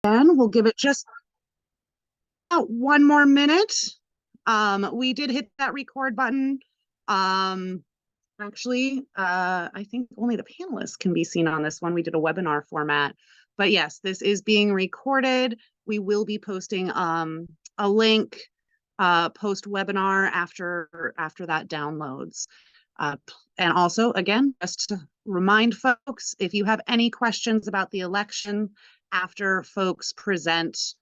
And we'll give it just one more minute. We did hit that record button. I think only the panelists can be seen on this one. We did a webinar format, but yes, this is being recorded. We will be posting a link post webinar after that downloads. And also, again, just to remind folks, if you have any questions about the election after folks present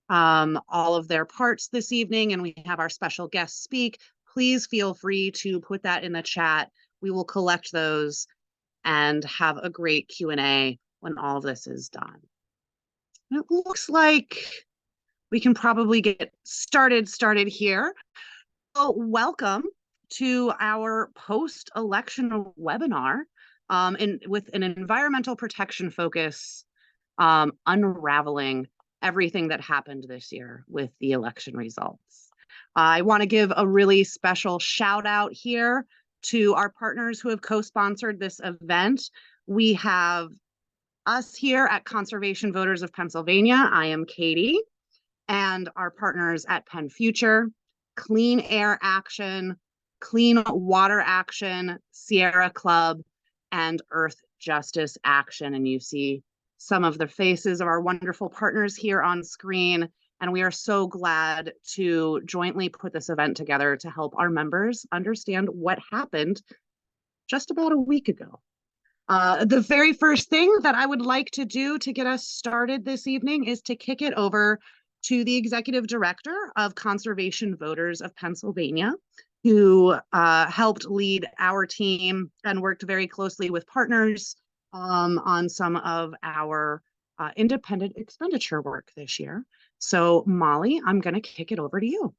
all of their parts this evening and we have our special guest speak, please feel free to put that in the chat. We will collect those and have a great Q&A when all of this is done. And it looks like we can probably get started here. So welcome to our post-election webinar with an environmental protection focus, unraveling everything that happened this year with the election results. I want to give a really special shout out here to our partners who have co-sponsored this event. We have us here at Conservation Voters of Pennsylvania. I am Katie, and our partners at PennFuture, Clean Air Action, Clean Water Action, Sierra Club, and Earth Justice Action. And you see some of the faces of our wonderful partners here on screen. And we are so glad to jointly put this event together to help our members understand what happened just about a week ago. The very first thing that I would like to do to get us started this evening is to kick it over to the Executive Director of Conservation Voters of Pennsylvania, who helped lead our team and worked very closely with partners on some of our independent expenditure work this year. So Molly, I'm going to kick it over to you.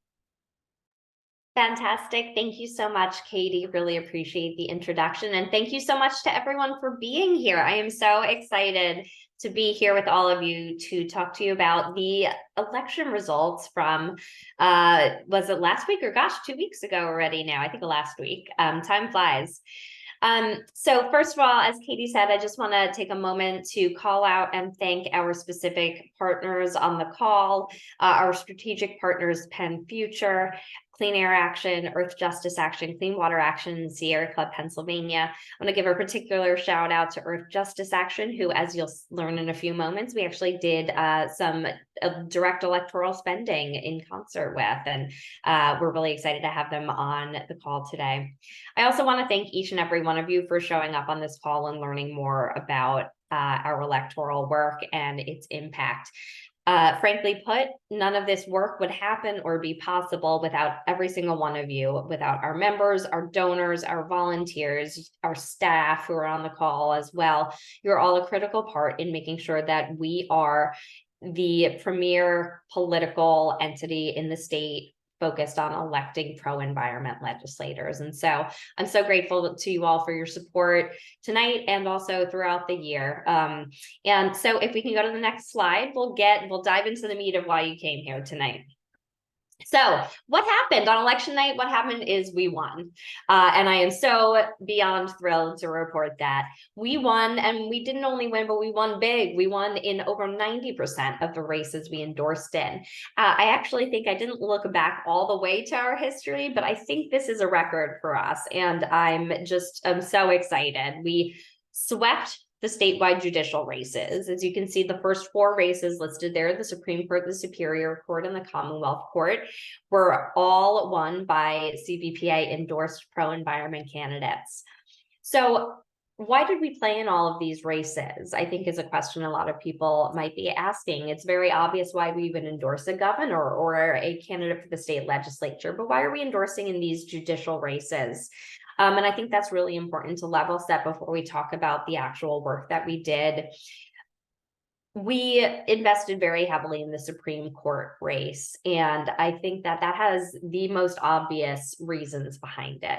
Fantastic. Thank you so much, Katie. Really appreciate the introduction. And thank you so much to everyone for being here. I am so excited to be here with all of you to talk to you about the election results from, was it last week or gosh, 2 weeks ago already now? I think last week. Time flies. So first of all, as Katie said, I just want to take a moment to call out and thank our specific partners on the call, our strategic partners, PennFuture, Clean Air Action, Earth Justice Action, Clean Water Action, Sierra Club, Pennsylvania. I want to give a particular shout out to Earth Justice Action, who, as you'll learn in a few moments, we actually did some direct electoral spending in concert with, and we're really excited to have them on the call today. I also want to thank each and every one of you for showing up on this call and learning more about our electoral work and its impact. Frankly put, none of this work would happen or be possible without every single one of you, without our members, our donors, our volunteers, our staff who are on the call as well. You're all a critical part in making sure that we are the premier political entity in the state focused on electing pro-environment legislators. And so I'm so grateful to you all for your support tonight and also throughout the year. And so if we can go to the next slide, we'll dive into the meat of why you came here tonight. So what happened on election night? What happened is we won. And I am so beyond thrilled to report that we won, and we didn't only win, but we won big. We won in over 90% of the races we endorsed in. I actually think I didn't look back all the way to our history, but I think this is a record for us. And I'm so excited. We swept the statewide judicial races. As you can see, the first 4 races listed there, the Supreme Court, the Superior Court, and the Commonwealth Court, were all won by CVPA endorsed pro-environment candidates. So why did we play in all of these races? I think is a question a lot of people might be asking. It's very obvious why we even endorse a governor or a candidate for the state legislature, but why are we endorsing in these judicial races? And I think that's really important to level set before we talk about the actual work that we did. We invested very heavily in the Supreme Court race, and I think that has the most obvious reasons behind it.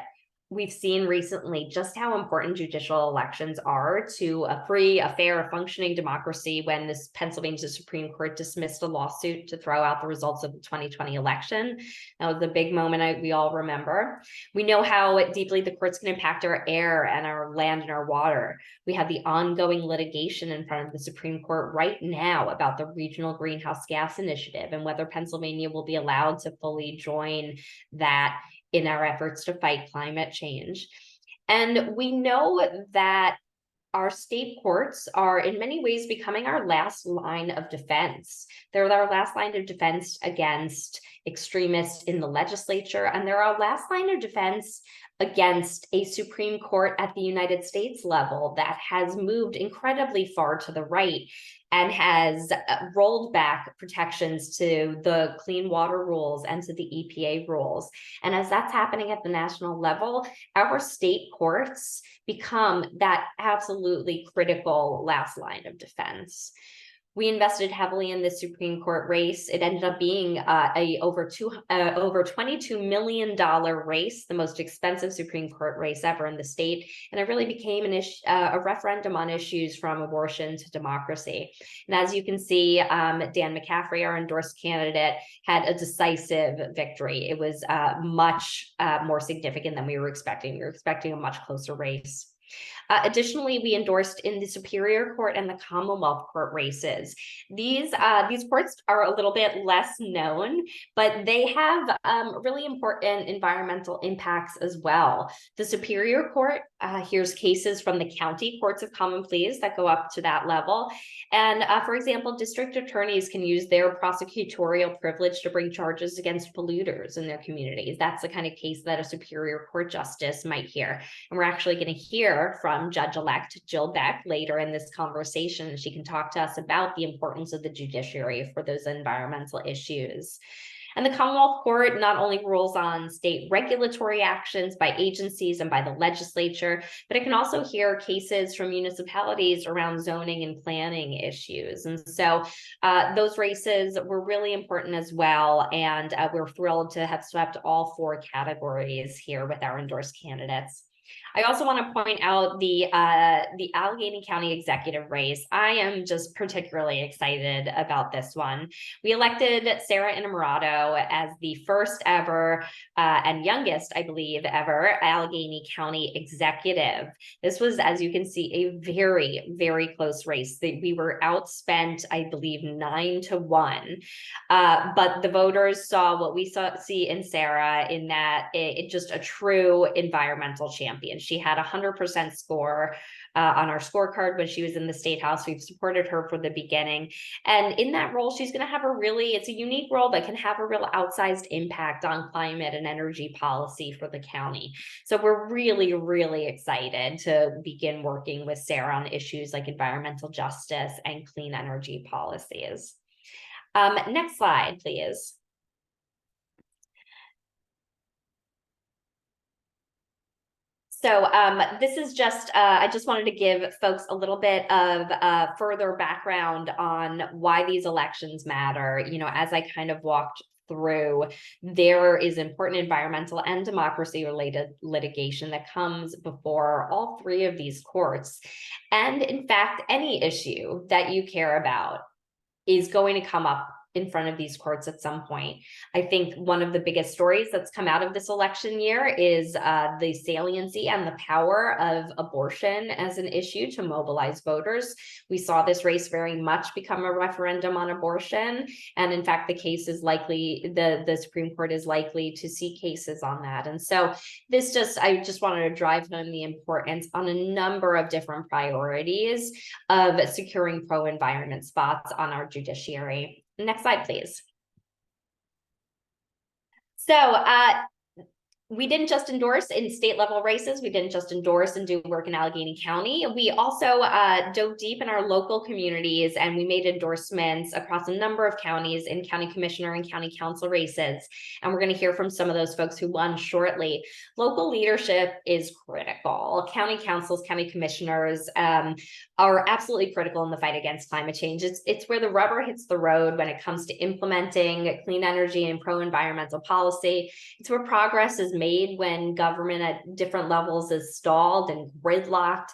we've seen recently just how important judicial elections are to a free, a fair, a functioning democracy when this Pennsylvania Supreme Court dismissed a lawsuit to throw out the results of the 2020 election. That was a big moment we all remember. We know how deeply the courts can impact our air and our land and our water. We have the ongoing litigation in front of the Supreme Court right now about the Regional Greenhouse Gas Initiative and whether Pennsylvania will be allowed to fully join that in our efforts to fight climate change. And we know that our state courts are in many ways becoming our last line of defense. They're our last line of defense against extremists in the legislature, and they're our last line of defense against a Supreme Court at the United States level that has moved incredibly far to the right and has rolled back protections to the clean water rules and to the EPA rules. And as that's happening at the national level, our state courts become that absolutely critical last line of defense. We invested heavily in the Supreme Court race. It ended up being a over $22 million race, the most expensive Supreme Court race ever in the state. And it really became a referendum on issues from abortion to democracy. And as you can see, Dan McCaffrey, our endorsed candidate, had a decisive victory. It was much more significant than we were expecting. We were expecting a much closer race. Additionally, we endorsed in the Superior Court and the Commonwealth Court races. These courts are a little bit less known, but they have really important environmental impacts as well. The Superior Court hears cases from the county courts of common pleas that go up to that level. And for example, district attorneys can use their prosecutorial privilege to bring charges against polluters in their communities. That's the kind of case that a Superior Court justice might hear. And we're actually going to hear from Judge-elect Jill Beck later in this conversation. She can talk to us about the importance of the judiciary for those environmental issues. And the Commonwealth Court not only rules on state regulatory actions by agencies and by the legislature, but it can also hear cases from municipalities around zoning and planning issues. And so those races were really important as well. And we're thrilled to have swept all 4 categories here with our endorsed candidates. I also want to point out the Allegheny County executive race. I am just particularly excited about this one. We elected Sarah Innamorato as the first ever and youngest, I believe, ever Allegheny County executive. This was, as you can see, a very, very close race. We were outspent, I believe, 9-1. But the voters saw what we see in Sarah, in that it just a true environmental champion. She had 100% score on our scorecard when she was in the State House. We've supported her from the beginning. And in that role, she's going to have it's a unique role that can have a real outsized impact on climate and energy policy for the county. So we're really, really excited to begin working with Sarah on issues like environmental justice and clean energy policies. Next slide, please. So this is just, I just wanted to give folks a little bit of further background on why these elections matter. You know, as I kind of walked through, there is important environmental and democracy related litigation that comes before all 3 of these courts. And in fact, any issue that you care about is going to come up in front of these courts at some point. I think one of the biggest stories that's come out of this election year is the saliency and the power of abortion as an issue to mobilize voters. We saw this race very much become a referendum on abortion. And in fact, the case is likely, the Supreme Court is likely to see cases on that. And so I just wanted to drive home the importance on a number of different priorities of securing pro-environment spots on our judiciary. Next slide, please. So we didn't just endorse in state level races. We didn't just endorse and do work in Allegheny County. We also dove deep in our local communities, and we made endorsements across a number of counties in county commissioner and county council races. And we're going to hear from some of those folks who won shortly. Local leadership is critical. County councils, county commissioners are absolutely critical in the fight against climate change. It's where the rubber hits the road when it comes to implementing clean energy and pro-environmental policy. It's where progress is made made when government at different levels is stalled and gridlocked.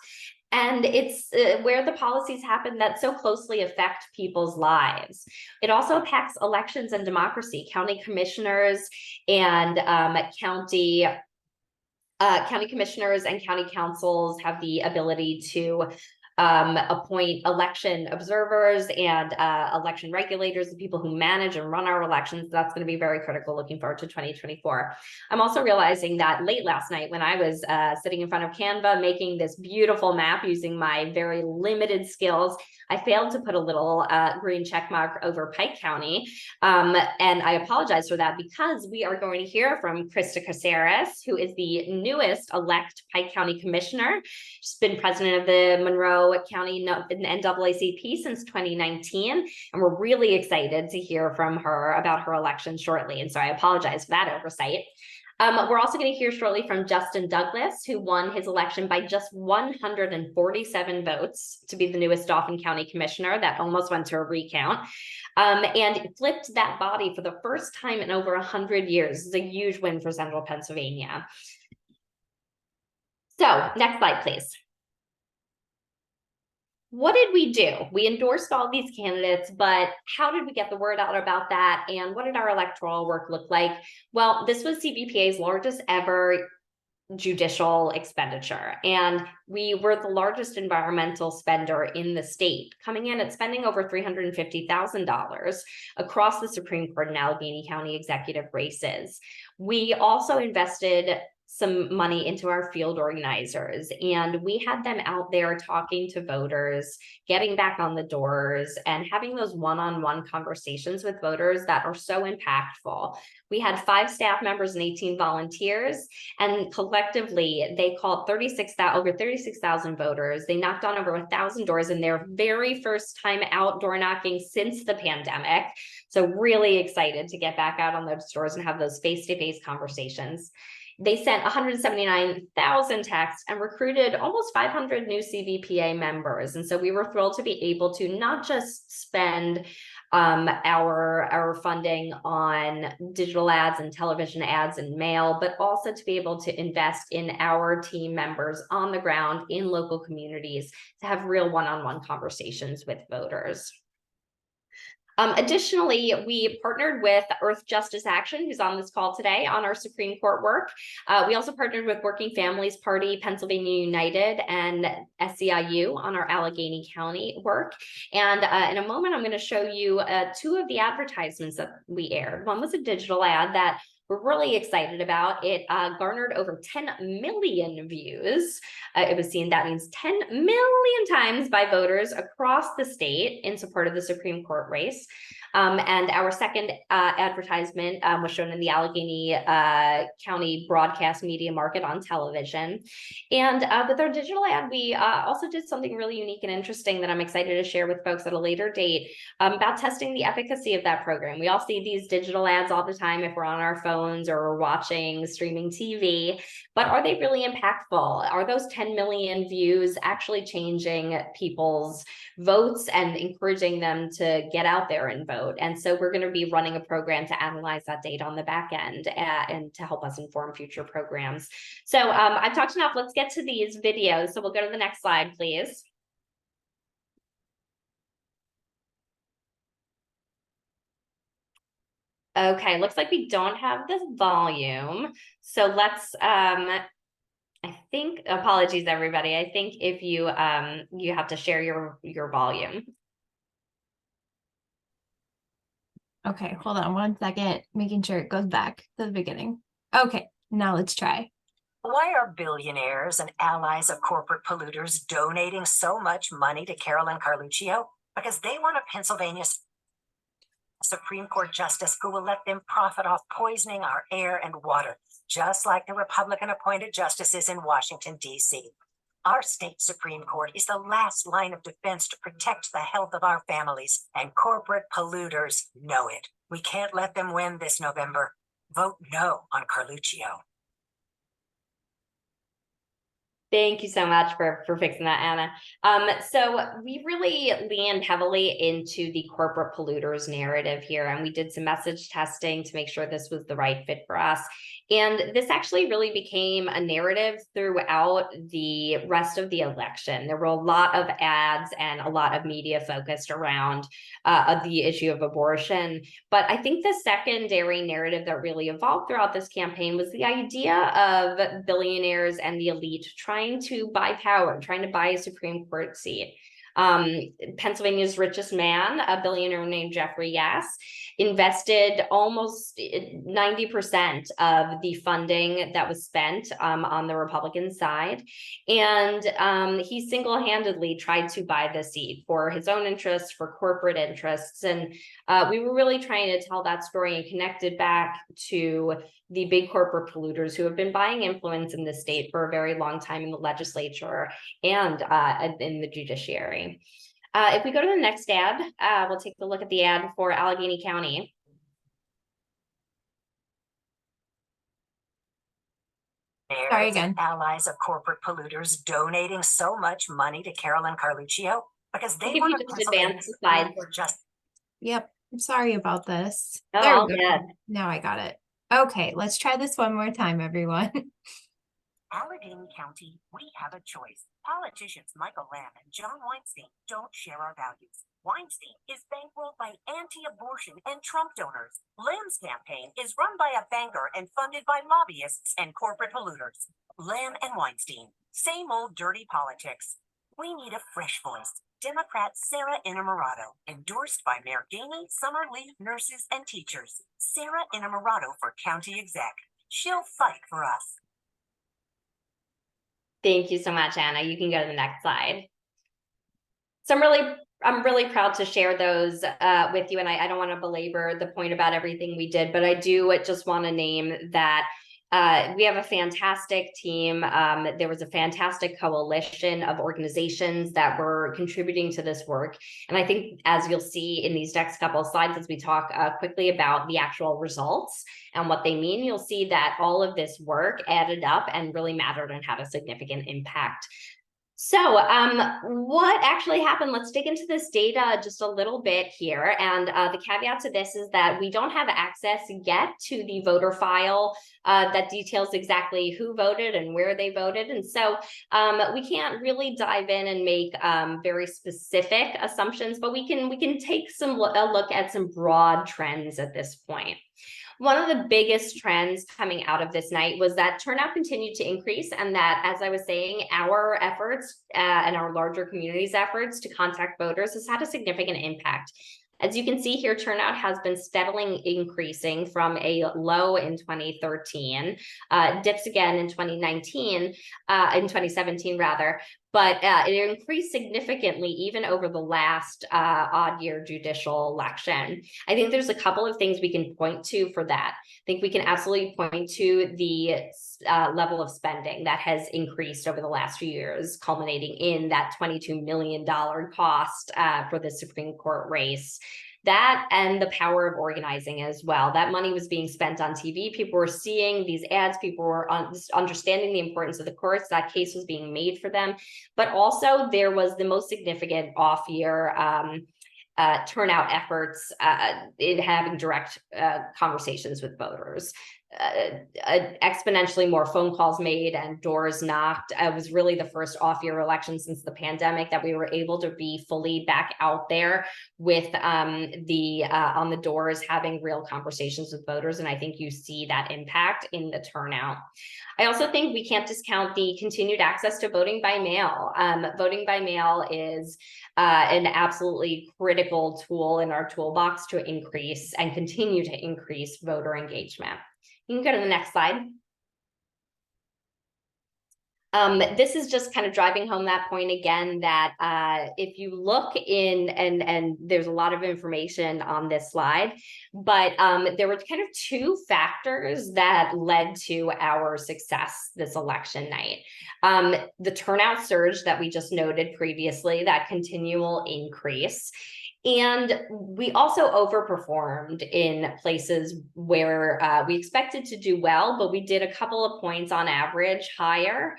And it's where the policies happen that so closely affect people's lives. It also impacts elections and democracy. County commissioners and county commissioners and county councils have the ability to appoint election observers and election regulators, the people who manage and run our elections. That's going to be very critical looking forward to 2024. I'm also realizing that late last night when I was sitting in front of Canva making this beautiful map using my very limited skills, I failed to put a little green check mark over Pike County. And I apologize for that because we are going to hear from Krista Caceres, who is the newest elect Pike County Commissioner. She's been president of the Monroe County NAACP since 2019, and we're really excited to hear from her about her election shortly. And so I apologize for that oversight. We're also going to hear shortly from Justin Douglas, who won his election by just 147 votes to be the newest Dauphin County Commissioner. That almost went to a recount. And flipped that body for the first time in over 100 years. It's a huge win for Central Pennsylvania. So next slide, please. What did we do? We endorsed all these candidates, but how did we get the word out about that? And what did our electoral work look like? Well, this was CVPA's largest ever judicial expenditure. And we were the largest environmental spender in the state, coming in at spending over $350,000 across the Supreme Court and Allegheny County executive races. We also invested some money into our field organizers, and we had them out there talking to voters, getting back on the doors, and having those one-on-one conversations with voters that are so impactful. We had 5 staff members and 18 volunteers, and collectively they called over 36,000 voters. They knocked on over 1,000 doors in their very first time outdoor knocking since the pandemic. So really excited to get back out on those doors and have those face-to-face conversations. They sent 179,000 texts and recruited almost 500 new CVPA members. And so we were thrilled to be able to not just spend our funding on digital ads and television ads and mail, but also to be able to invest in our team members on the ground in local communities to have real one-on-one conversations with voters. Additionally, we partnered with Earth Justice Action, who's on this call today, on our Supreme Court work. We also partnered with Working Families Party, Pennsylvania United, and SEIU on our Allegheny County work. And in a moment, I'm going to show you 2 of the advertisements that we aired. One was a digital ad that we're really excited about. It garnered over 10 million views. It was seen, that means 10 million times by voters across the state in support of the Supreme Court race. And our second advertisement was shown in the Allegheny County broadcast media market on television. And with our digital ad, we also did something really unique and interesting that I'm excited to share with folks at a later date about testing the efficacy of that program. We all see these digital ads all the time if we're on our phones or we're watching streaming TV, but are they really impactful? Are those 10 million views actually changing people's votes and encouraging them to get out there and vote? And so we're going to be running a program to analyze that data on the back end and to help us inform future programs. So I've talked enough. Let's get to these videos. So we'll go to the next slide, please. Okay, looks like we don't have the volume. So let's, I think, apologies, everybody. I think if you you have to share your volume. Okay, hold on 1 second, making sure it goes back to the beginning. Okay, now let's try. Why are billionaires and allies of corporate polluters donating so much money to Carolyn Carluccio? Because they want a Pennsylvania Supreme Court justice who will let them profit off poisoning our air and water, just like the Republican-appointed justices in Washington, D.C. Our state Supreme Court is the last line of defense to protect the health of our families, and corporate polluters know it. We can't let them win this November. Vote no on Carluccio. Thank you so much for fixing that, Anna. So we really leaned heavily into the corporate polluters narrative here, and we did some message testing to make sure this was the right fit for us. And this actually really became a narrative throughout the rest of the election. There were a lot of ads and a lot of media focused around the issue of abortion. But I think the secondary narrative that really evolved throughout this campaign was the idea of billionaires and the elite trying to buy power, trying to buy a Supreme Court seat. Pennsylvania's richest man, a billionaire named Jeffrey Yass, invested almost 90% of the funding that was spent on the Republican side. And he single-handedly tried to buy the seat for his own interests, for corporate interests. And we were really trying to tell that story and connect it back to the big corporate polluters who have been buying influence in the state for a very long time in the legislature and in the judiciary. If we go to the next ad, we'll take a look at the ad for Allegheny County. Sorry again. Allies of corporate polluters donating so much money to Carolyn Carluccio because they want to just advance the slide. Yep. I'm sorry about this. Oh, There all we go. good. Now I got it. Okay, let's try this one more time, everyone. Allegheny County, we have a choice. Politicians Michael Lamb and John Weinstein don't share our values. Weinstein is bankrolled by anti-abortion and Trump donors. Lamb's campaign is run by a banker and funded by lobbyists and corporate polluters. Lamb and Weinstein, same old dirty politics. We need a fresh voice. Democrat Sarah Innamorato, endorsed by Mayor Gainey, summer leave nurses and teachers. Sarah Innamorato for county exec. She'll fight for us. Thank you so much, Anna. You can go to the next slide. So I'm really proud to share those with you, and I don't want to belabor the point about everything we did, but I do just want to name that we have a fantastic team. There was a fantastic coalition of organizations that were contributing to this work. And I think, as you'll see in these next couple of slides, as we talk quickly about the actual results and what they mean, you'll see that all of this work added up and really mattered and had a significant impact. So what actually happened? Let's dig into this data just a little bit here. And the caveat to this is that we don't have access yet to the voter file that details exactly who voted and where they voted. And so we can't really dive in and make very specific assumptions, but we can take a look at some broad trends at this point. One of the biggest trends coming out of this night was that turnout continued to increase, and that, as I was saying, our efforts and our larger community's efforts to contact voters has had a significant impact. As you can see here, turnout has been steadily increasing from a low in 2013, dips again in 2017 rather, but it increased significantly even over the last odd year judicial election. I think there's a couple of things we can point to for that. I think we can absolutely point to the level of spending that has increased over the last few years, culminating in that $22 million cost for the Supreme Court race. That and the power of organizing as well. That money was being spent on TV. People were seeing these ads. People were understanding the importance of the courts. That case was being made for them. But also there was the most significant off-year turnout efforts in having direct conversations with voters. Exponentially more phone calls made and doors knocked. It was really the first off-year election since the pandemic that we were able to be fully back out there with on the doors, having real conversations with voters. And I think you see that impact in the turnout. I also think we can't discount the continued access to voting by mail. Voting by mail is an absolutely critical tool in our toolbox to increase and continue to increase voter engagement. You can go to the next slide. This is just kind of driving home that point again, that if you look in, and there's a lot of information on this slide, but there were kind of two factors that led to our success this election night. The turnout surge that we just noted previously, that continual increase. And we also overperformed in places where we expected to do well, but we did a couple of points on average higher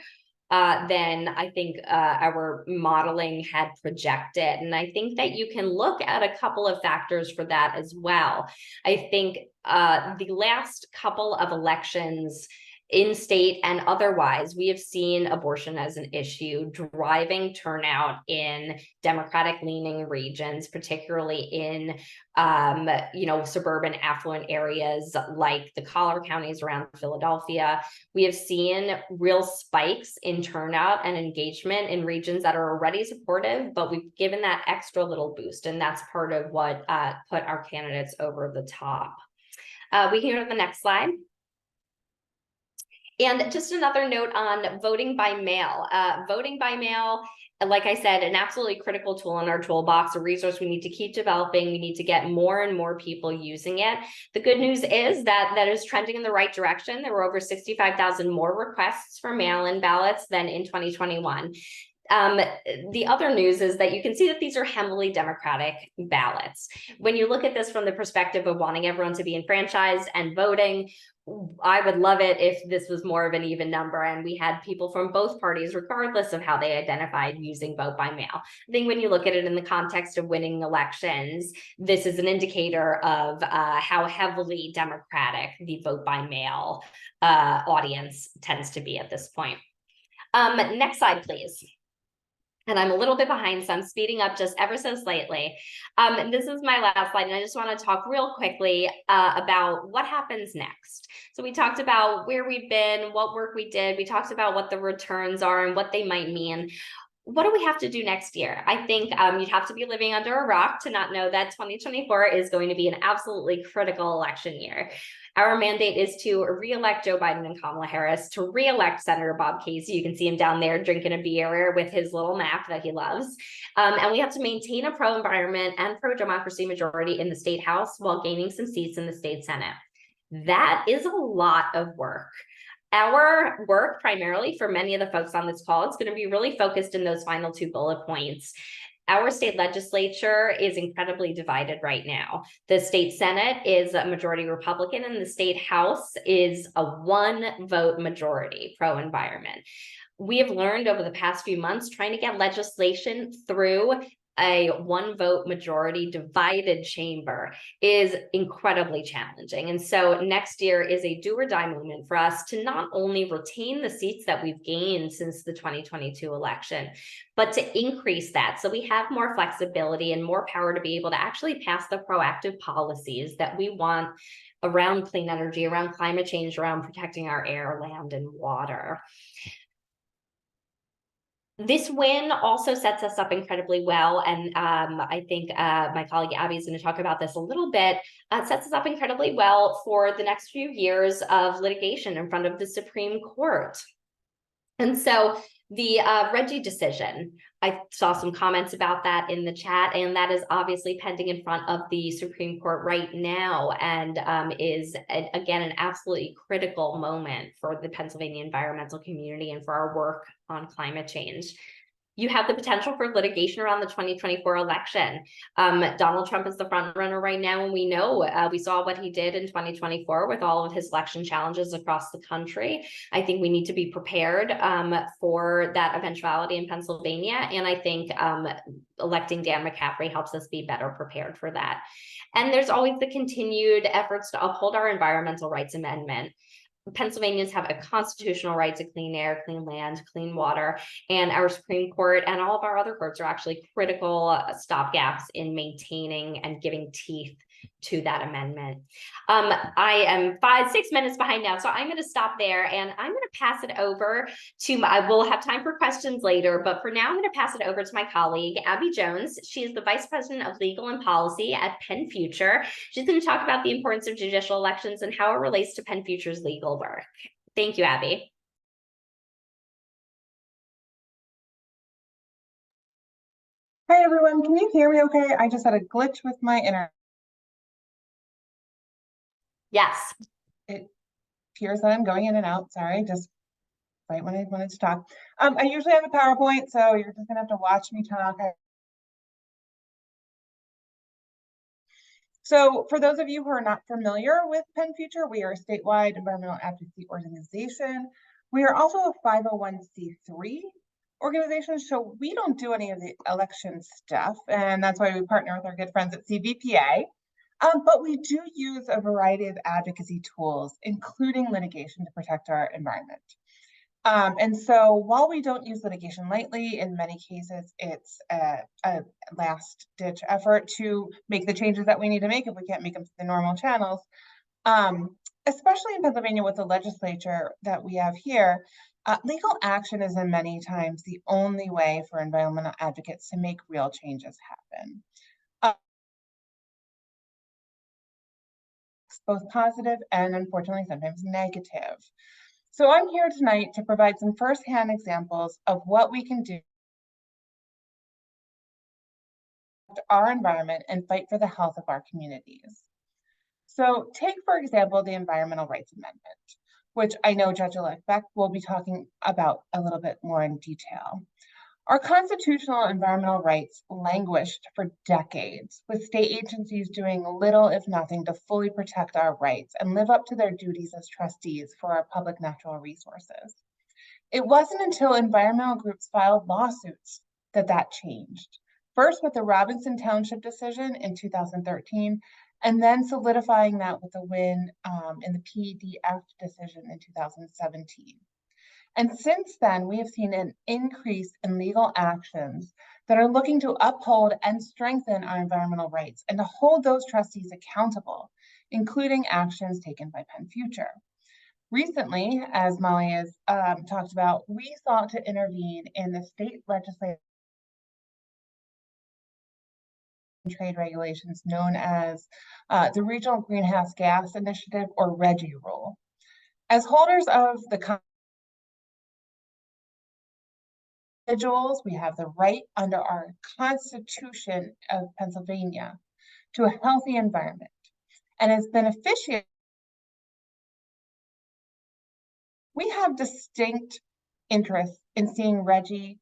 than I think our modeling had projected. And I think that you can look at a couple of factors for that as well. I think the last couple of elections in state and otherwise, we have seen abortion as an issue, driving turnout in Democratic leaning regions, particularly in suburban affluent areas like the collar counties around Philadelphia. We have seen real spikes in turnout and engagement in regions that are already supportive, but we've given that extra little boost, and that's part of what put our candidates over the top. We can go to the next slide. And just another note on voting by mail. Voting by mail, like I said, an absolutely critical tool in our toolbox, a resource we need to keep developing. We need to get more and more people using it. The good news is that is trending in the right direction. There were over 65,000 more requests for mail-in ballots than in 2021. The other news is that you can see that these are heavily Democratic ballots. When you look at this from the perspective of wanting everyone to be enfranchised and voting, I would love it if this was more of an even number and we had people from both parties, regardless of how they identified, using vote by mail. I think when you look at it in the context of winning elections, this is an indicator of how heavily Democratic the vote by mail audience tends to be at this point. Next slide, please. And I'm a little bit behind, so I'm speeding up just ever so slightly. This is my last slide, and I just want to talk real quickly about what happens next. So we talked about where we've been, what work we did. We talked about what the returns are and what they might mean. What do we have to do next year? I think you'd have to be living under a rock to not know that 2024 is going to be an absolutely critical election year. Our mandate is to re-elect Joe Biden and Kamala Harris, to re-elect Senator Bob Casey. You can see him down there drinking a beer with his little map that he loves. And we have to maintain a pro-environment and pro-democracy majority in the state house while gaining some seats in the state Senate. That is a lot of work. Our work, primarily for many of the folks on this call, is going to be really focused in those final two bullet points. Our state legislature is incredibly divided right now. The state Senate is a majority Republican, and the state House is a one-vote majority pro-environment. We have learned over the past few months trying to get legislation through a one-vote majority divided chamber is incredibly challenging. And so next year is a do or die moment for us to not only retain the seats that we've gained since the 2022 election, but to increase that so we have more flexibility and more power to be able to actually pass the proactive policies that we want around clean energy, around climate change, around protecting our air, land, and water. This win also sets us up incredibly well, and I think my colleague Abby is going to talk about this a little bit. Sets us up incredibly well for the next few years of litigation in front of the Supreme Court. And so the Reggie decision, I saw some comments about that in the chat, and that is obviously pending in front of the Supreme Court right now, and is, again, an absolutely critical moment for the Pennsylvania environmental community and for our work on climate change. You have the potential for litigation around the 2024 election. Donald Trump is the front runner right now, and we know we saw what he did in 2024 with all of his election challenges across the country. I think we need to be prepared for that eventuality in Pennsylvania, and I think electing Dan McCaffrey helps us be better prepared for that. And there's always the continued efforts to uphold our environmental rights amendment. Pennsylvanians have a constitutional right to clean air, clean land, clean water, and our Supreme Court and all of our other courts are actually critical stopgaps in maintaining and giving teeth to that amendment. I am 5-6 minutes behind now, so I'm going to stop there and I'm going to pass it over to I will have time for questions later, but for now I'm going to pass it over to my colleague Abby Jones. She is the Vice President of Legal and Policy at PennFuture. She's going to talk about the importance of judicial elections and how it relates to PennFuture's legal work. Thank you, Abby. Hi everyone, can you hear me okay? I just had a glitch with my internet. Yes. It appears that I'm going in and out. Sorry, just right when I wanted to talk. I usually have a PowerPoint, so you're just gonna have to watch me talk. So for those of you who are not familiar with PennFuture, we are a statewide environmental advocacy organization. We are also a 501c3 organization, so we don't do any of the election stuff, and that's why we partner with our good friends at CVPA. But we do use a variety of advocacy tools, including litigation, to protect our environment. And so while we don't use litigation lightly, in many cases, it's a last-ditch effort to make the changes that we need to make if we can't make them through the normal channels. Especially in Pennsylvania with the legislature that we have here, legal action is in many times the only way for environmental advocates to make real changes happen. Both positive and unfortunately sometimes negative. So I'm here tonight to provide some firsthand examples of what we can do to our environment and fight for the health of our communities. So take, for example, the Environmental Rights Amendment, which I know Judge-elect Beck will be talking about a little bit more in detail. Our constitutional environmental rights languished for decades, with state agencies doing little, if nothing, to fully protect our rights and live up to their duties as trustees for our public natural resources. It wasn't until environmental groups filed lawsuits that changed. First with the Robinson Township decision in 2013, and then solidifying that with a win in the PDF decision in 2017. And since then, we have seen an increase in legal actions that are looking to uphold and strengthen our environmental rights and to hold those trustees accountable, including actions taken by PennFuture. Recently, as Molly has talked about, we sought to intervene in the state legislative trade regulations known as the Regional Greenhouse Gas Initiative, or RGGI rule. As holders of the individuals, we have the right under our Constitution of Pennsylvania to a healthy environment. And as beneficiaries, we have distinct interests in seeing the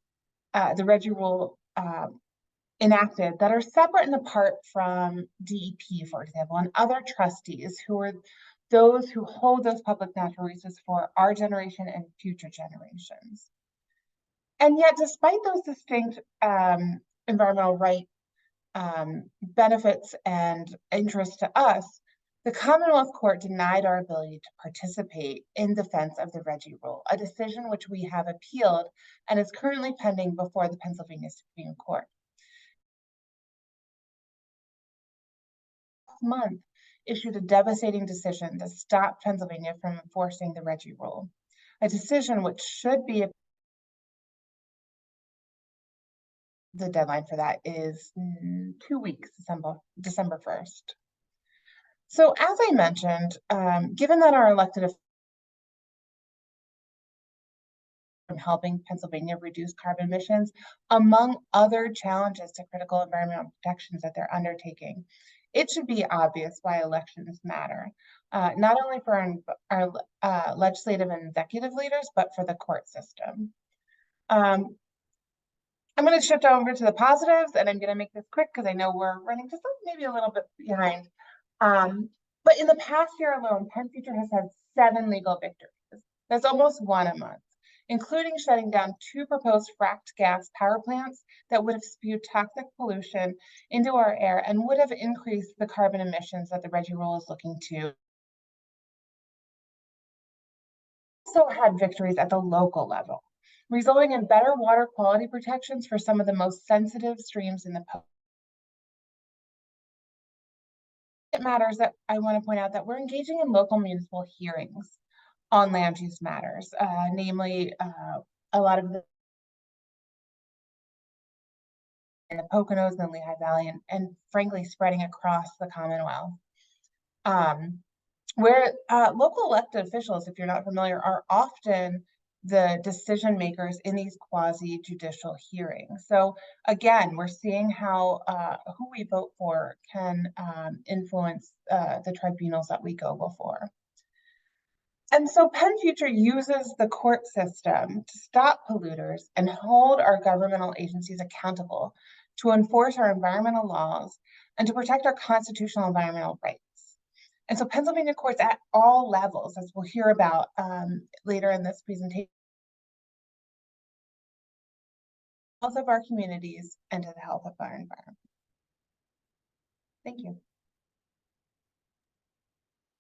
RGGI rule enacted that are separate and apart from DEP, for example, and other trustees who are those who hold those public natural resources for our generation and future generations. And yet, despite those distinct environmental right benefits and interests to us, the Commonwealth Court denied our ability to participate in defense of the RGGI rule, a decision which we have appealed and is currently pending before the Pennsylvania Supreme Court. Last month, issued a devastating decision to stop Pennsylvania from enforcing the RGGI rule, a decision which should be the deadline for that is 2 weeks, December 1st. So as I mentioned, given that our elected officials from helping Pennsylvania reduce carbon emissions, among other challenges to critical environmental protections that they're undertaking, it should be obvious why elections matter, not only for our legislative and executive leaders, but for the court system. I'm going to shift over to the positives, and I'm going to make this quick because I know we're running just maybe a little bit behind. But in the past year alone, PennFuture has had 7 legal victories. That's almost 1 a month, including shutting down 2 proposed fracked gas power plants that would have spewed toxic pollution into our air and would have increased the carbon emissions that the RGGI rule is looking to. Also had victories at the local level, resulting in better water quality protections for some of the most sensitive streams in the Potomac. It matters that I want to point out that we're engaging in local municipal hearings on land use matters, namely a lot of in the Poconos and the Lehigh Valley, and frankly spreading across the Commonwealth. Where local elected officials, if you're not familiar, are often the decision makers in these quasi-judicial hearings. So again, we're seeing how who we vote for can influence the tribunals that we go before. And so PennFuture uses the court system to stop polluters and hold our governmental agencies accountable to enforce our environmental laws and to protect our constitutional environmental rights. And so Pennsylvania courts at all levels, as we'll hear about later in this presentation, health of our communities and to the health of our environment. Thank you.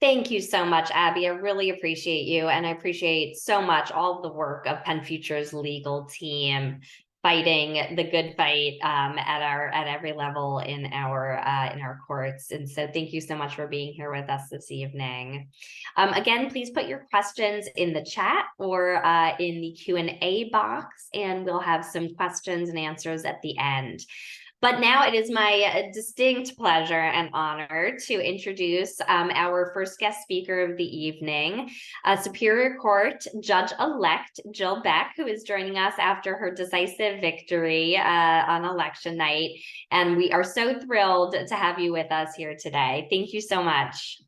Thank you so much, Abby. I really appreciate you, and I appreciate so much all of the work of PennFuture's legal team fighting the good fight at every level in our courts. And so thank you so much for being here with us this evening. Again, please put your questions in the chat or in the Q&A box, and we'll have some questions and answers at the end. But now it is my distinct pleasure and honor to introduce our first guest speaker of the evening, Superior Court Judge-elect Jill Beck, who is joining us after her decisive victory on election night. And we are so thrilled to have you with us here today. Thank you so much.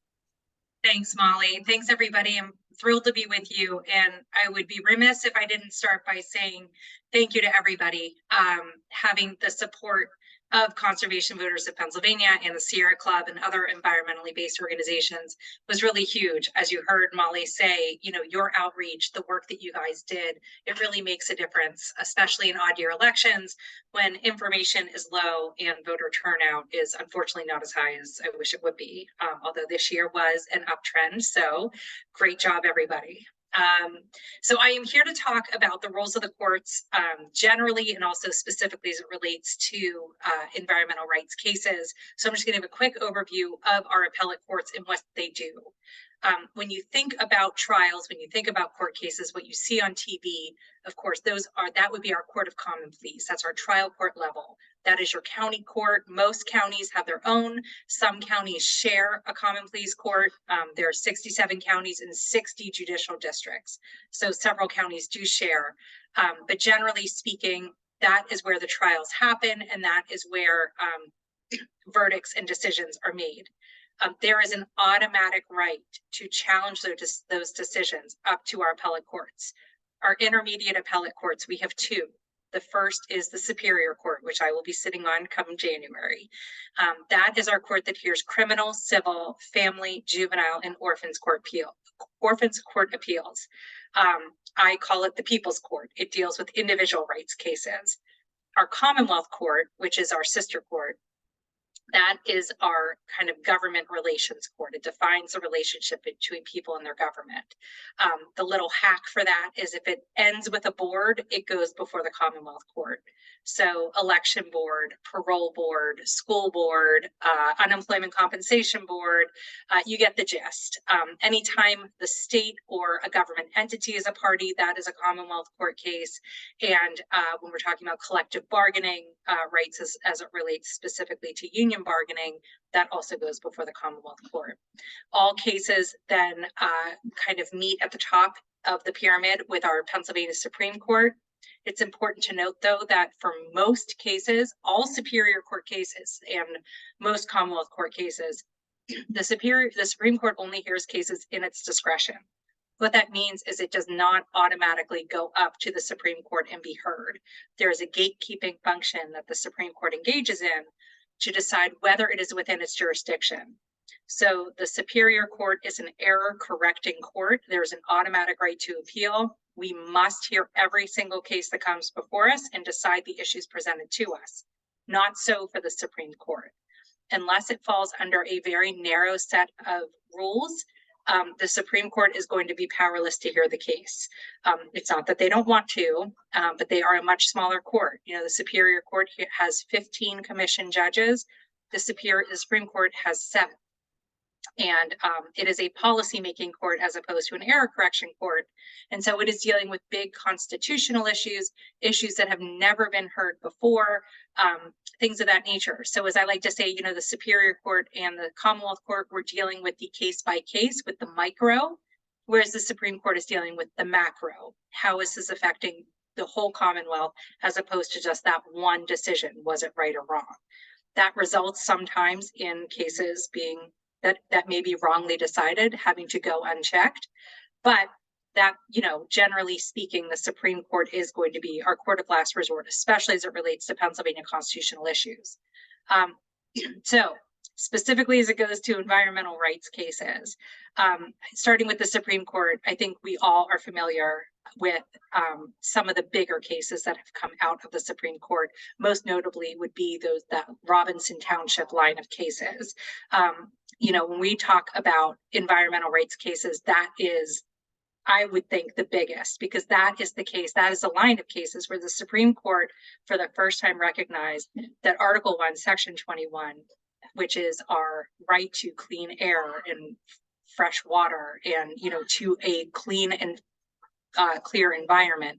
Thanks, Molly. Thanks, everybody. I'm thrilled to be with you. And I would be remiss if I didn't start by saying thank you to everybody. Having the support of Conservation Voters of Pennsylvania and the Sierra Club and other environmentally based organizations was really huge. As you heard Molly say, you know, your outreach, the work that you guys did, it really makes a difference, especially in odd year elections when information is low and voter turnout is unfortunately not as high as I wish it would be, although this year was an uptrend. So great job, everybody. So I am here to talk about the roles of the courts generally and also specifically as it relates to environmental rights cases. So I'm just going to give a quick overview of our appellate courts and what they do. When you think about trials, when you think about court cases, what you see on TV, of course, that would be our court of common pleas. That's our trial court level. That is your county court. Most counties have their own. Some counties share a common pleas court. There are 67 counties and 60 judicial districts. So several counties do share. But generally speaking, that is where the trials happen, and that is where verdicts and decisions are made. There is an automatic right to challenge those decisions up to our appellate courts. Our intermediate appellate courts, we have two. The first is the Superior Court, which I will be sitting on come January. That is our court that hears criminal, civil, family, juvenile, and orphans court appeals. I call it the People's Court. It deals with individual rights cases. Our Commonwealth Court, which is our sister court, that is our kind of government relations court. It defines the relationship between people and their government. The little hack for that is if it ends with a board, it goes before the Commonwealth Court. So election board, parole board, school board, unemployment compensation board, you get the gist. Anytime the state or a government entity is a party, that is a Commonwealth Court case. And when we're talking about collective bargaining rights as it relates specifically to union bargaining, that also goes before the Commonwealth Court. All cases then kind of meet at the top of the pyramid with our Pennsylvania Supreme Court. It's important to note, though, that for most cases, all Superior Court cases and most Commonwealth Court cases, the Supreme Court only hears cases in its discretion. What that means is it does not automatically go up to the Supreme Court and be heard. There is a gatekeeping function that the Supreme Court engages in to decide whether it is within its jurisdiction. So the Superior Court is an error correcting court. There's an automatic right to appeal. We must hear every single case that comes before us and decide the issues presented to us. Not so for the Supreme Court. Unless it falls under a very narrow set of rules, the Supreme Court is going to be powerless to hear the case. It's not that they don't want to, but they are a much smaller court. You know, the Superior Court has 15 commission judges. The Supreme Court has 7. And it is a policy-making court as opposed to an error correction court. And so it is dealing with big constitutional issues that have never been heard before, things of that nature. So as I like to say, you know, the Superior Court and the Commonwealth Court were dealing with the case by case with the micro, whereas the Supreme Court is dealing with the macro. How is this affecting the whole Commonwealth as opposed to just that one decision? Was it right or wrong? That results sometimes in cases being that may be wrongly decided, having to go unchecked. But that, you know, generally speaking, the Supreme Court is going to be our court of last resort, especially as it relates to Pennsylvania constitutional issues. So specifically as it goes to environmental rights cases. Starting with the Supreme Court, I think we all are familiar with some of the bigger cases that have come out of the Supreme Court. Most notably would be that Robinson Township line of cases. When we talk about environmental rights cases, that is, I would think, the biggest, because that is the case, that is a line of cases where the Supreme Court for the first time recognized that Article 1, Section 21, which is our right to clean air and fresh water and, to a clean and clear environment,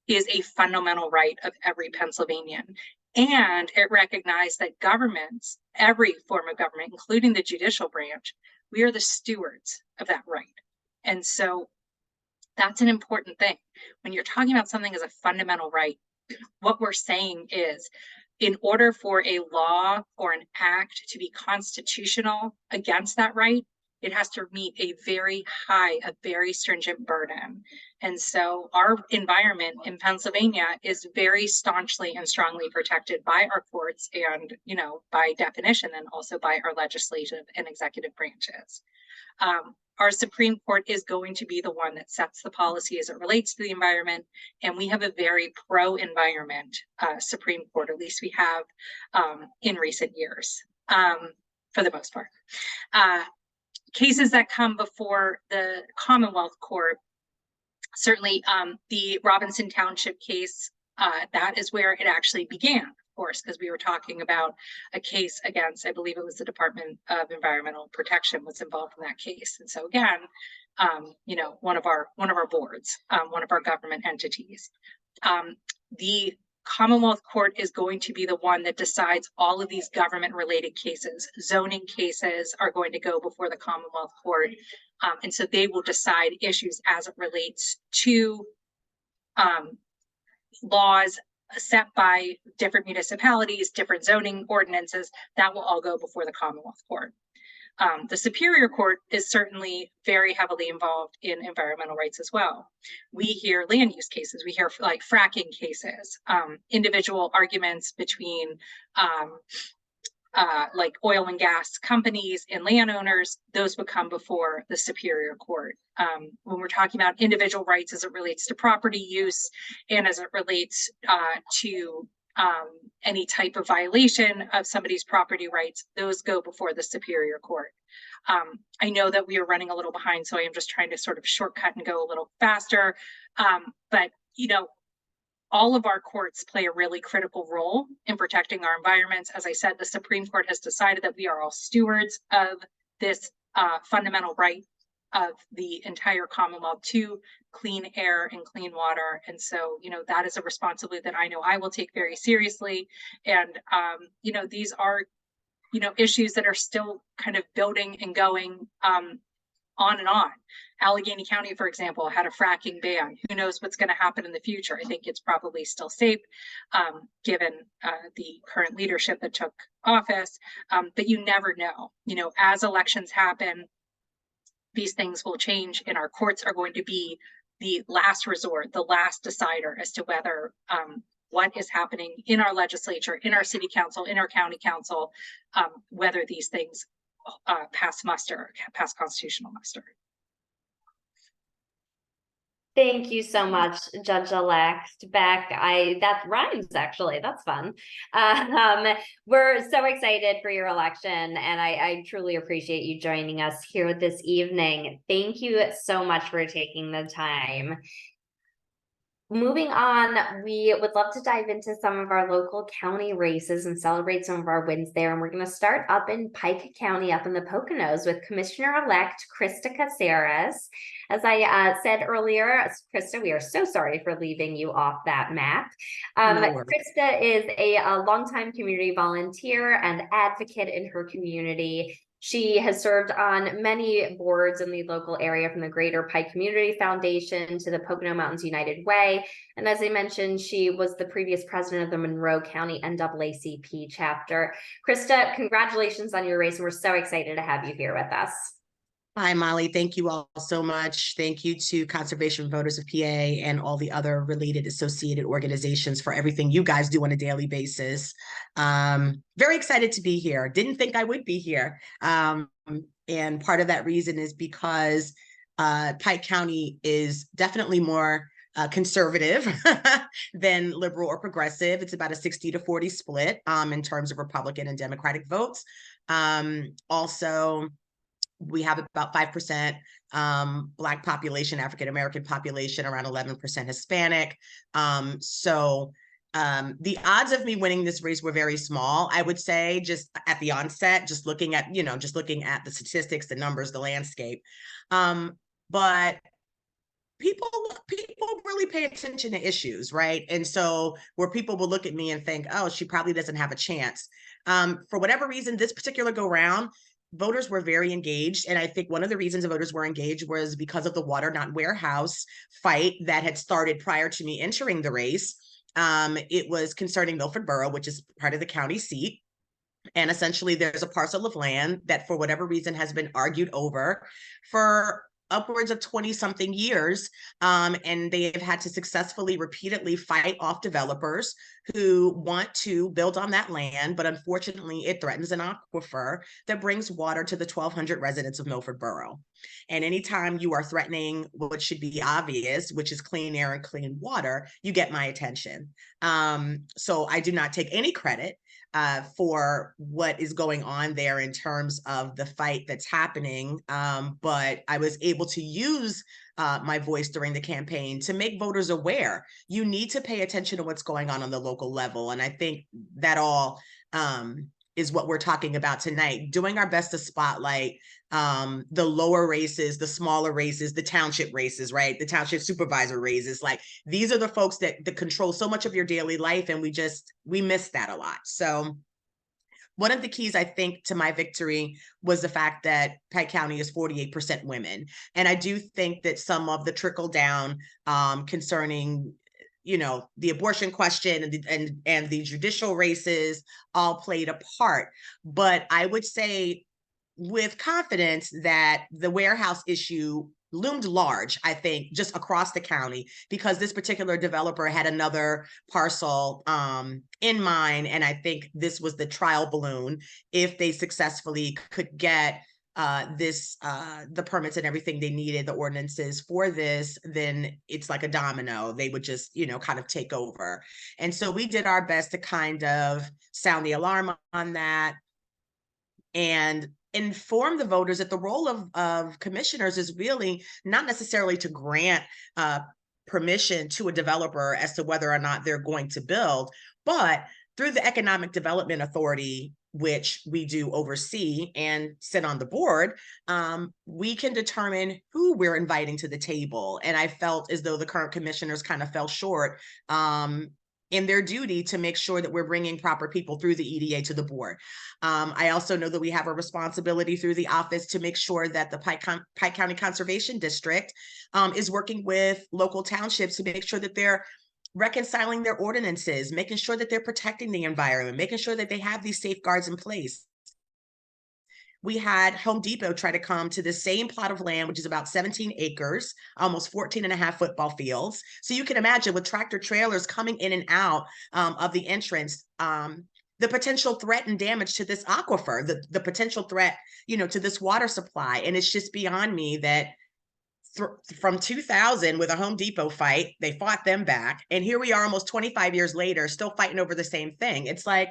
is a fundamental right of every Pennsylvanian. And it recognized that governments, every form of government, including the judicial branch, we are the stewards of that right. And so that's an important thing. When you're talking about something as a fundamental right, what we're saying is, in order for a law or an act to be constitutional against that right, it has to meet a very stringent burden. And so our environment in Pennsylvania is very staunchly and strongly protected by our courts and, by definition, and also by our legislative and executive branches. Our Supreme Court is going to be the one that sets the policy as it relates to the environment. And we have a very pro-environment Supreme Court, at least we have in recent years, for the most part. Cases that come before the Commonwealth Court, certainly the Robinson Township case, that is where it actually began, of course, because we were talking about a case against, I believe it was the Department of Environmental Protection was involved in that case. And so again, one of our boards, one of our government entities. The Commonwealth Court is going to be the one that decides all of these government related cases. Zoning cases are going to go before the Commonwealth Court. And so they will decide issues as it relates to laws set by different municipalities, different zoning ordinances, that will all go before the Commonwealth Court. The Superior Court is certainly very heavily involved in environmental rights as well. We hear land use cases, we hear like fracking cases, individual arguments between like oil and gas companies and landowners, those would come before the Superior Court. When we're talking about individual rights as it relates to property use and as it relates to any type of violation of somebody's property rights, those go before the Superior Court. I know that we are running a little behind, so I am just trying to sort of shortcut and go a little faster. But all of our courts play a really critical role in protecting our environments. As I said, the Supreme Court has decided that we are all stewards of this fundamental right of the entire Commonwealth to clean air and clean water. And so, that is a responsibility that I know I will take very seriously. And, these are, issues that are still kind of building and going on and on. Allegheny County, for example, had a fracking ban. Who knows what's going to happen in the future? I think it's probably still safe, given the current leadership that took office. But you never know. As elections happen, these things will change, and our courts are going to be the last resort, the last decider as to whether what is happening in our legislature, in our city council, in our county council, whether these things pass constitutional muster. Thank you so much, Judge-elect Beck. That rhymes, actually. That's fun. We're so excited for your election, and I truly appreciate you joining us here this evening. Thank you so much for taking the time. Moving on, we would love to dive into some of our local county races and celebrate some of our wins there. And we're going to start up in Pike County, up in the Poconos, with Commissioner-elect Krista Caceres. As I said earlier, Krista, we are so sorry for leaving you off that map. Krista is a longtime community volunteer and advocate in her community. She has served on many boards in the local area, from the Greater Pike Community Foundation to the Pocono Mountains United Way. And as I mentioned, she was the previous president of the Monroe County NAACP chapter. Krista, congratulations on your race, and we're so excited to have you here with us. Hi, Molly. Thank you all so much. Thank you to Conservation Voters of PA and all the other related associated organizations for everything you guys do on a daily basis. Very excited to be here. Didn't think I would be here. And part of that reason is because Pike County is definitely more conservative than liberal or progressive. It's about a 60-40 split in terms of Republican and Democratic votes. Also, we have about 5% Black population, African-American population, around 11% Hispanic. So the odds of me winning this race were very small, I would say, just at the onset, just looking at, just looking at the statistics, the numbers, the landscape. But people really pay attention to issues, right? And so where people will look at me and think, oh, she probably doesn't have a chance. For whatever reason, this particular go round, voters were very engaged. And I think one of the reasons the voters were engaged was because of the water not warehouse fight that had started prior to me entering the race. It was concerning Milford Borough, which is part of the county seat. And essentially there's a parcel of land that for whatever reason has been argued over for upwards of 20 something years. And they have had to successfully, repeatedly fight off developers who want to build on that land. But unfortunately, it threatens an aquifer that brings water to the 1,200 residents of Milford Borough. And anytime you are threatening what should be obvious, which is clean air and clean water, you get my attention. So I do not take any credit for what is going on there in terms of the fight that's happening. But I was able to use my voice during the campaign to make voters aware. You need to pay attention to what's going on the local level. And I think that all is what we're talking about tonight, doing our best to spotlight the lower races, the smaller races, the township races, right? The township supervisor races. Like, these are the folks that control so much of your daily life, and we miss that a lot. So one of the keys, I think, to my victory was the fact that Pike County is 48% women. And I do think that some of the trickle down concerning the abortion question and the judicial races all played a part. But I would say with confidence that the warehouse issue loomed large, I think, just across the county, because this particular developer had another parcel in mind. And I think this was the trial balloon. If they successfully could get the permits and everything they needed, the ordinances for this, then it's like a domino. They would just, kind of take over. And so we did our best to kind of sound the alarm on that and inform the voters that the role of commissioners is really not necessarily to grant permission to a developer as to whether or not they're going to build, but through the Economic Development Authority, which we do oversee and sit on the board, we can determine who we're inviting to the table. And I felt as though the current commissioners kind of fell short in their duty to make sure that we're bringing proper people through the EDA to the board. I also know that we have a responsibility through the office to make sure that the Pike County Conservation District is working with local townships to make sure that they're reconciling their ordinances, making sure that they're protecting the environment, making sure that they have these safeguards in place. We had Home Depot try to come to the same plot of land, which is about 17 acres, almost 14.5 football fields. So you can imagine with tractor trailers coming in and out of the entrance, the potential threat and damage to this aquifer, the potential threat, to this water supply. And it's just beyond me that from 2000 with a Home Depot fight, they fought them back. And here we are almost 25 years later, still fighting over the same thing. It's like,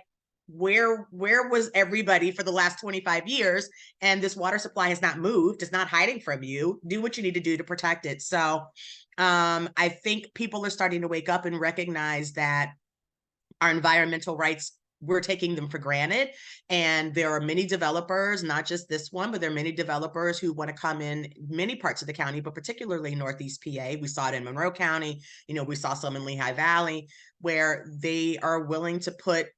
where was everybody for the last 25 years? And this water supply has not moved. It's not hiding from you. Do what you need to do to protect it. So I think people are starting to wake up and recognize that our environmental rights, we're taking them for granted. And there are many developers, not just this one, but there are many developers who want to come in many parts of the county, but particularly Northeast PA. We saw it in Monroe County. We saw some in Lehigh Valley, where they are willing to put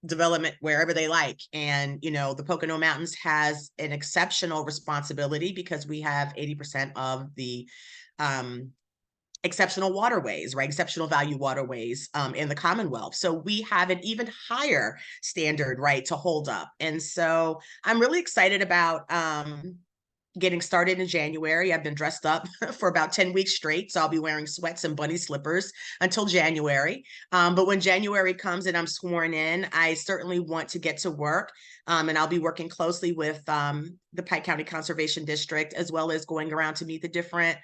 development wherever they like. And, the Pocono Mountains has an exceptional responsibility because we have 80% of the exceptional waterways, right? Exceptional value waterways in the Commonwealth. So we have an even higher standard, right, to hold up. And so I'm really excited about getting started in January. I've been dressed up for about 10 weeks straight, so I'll be wearing sweats and bunny slippers until January. But when January comes and I'm sworn in, I certainly want to get to work. And I'll be working closely with the Pike County Conservation District, as well as going around to meet the different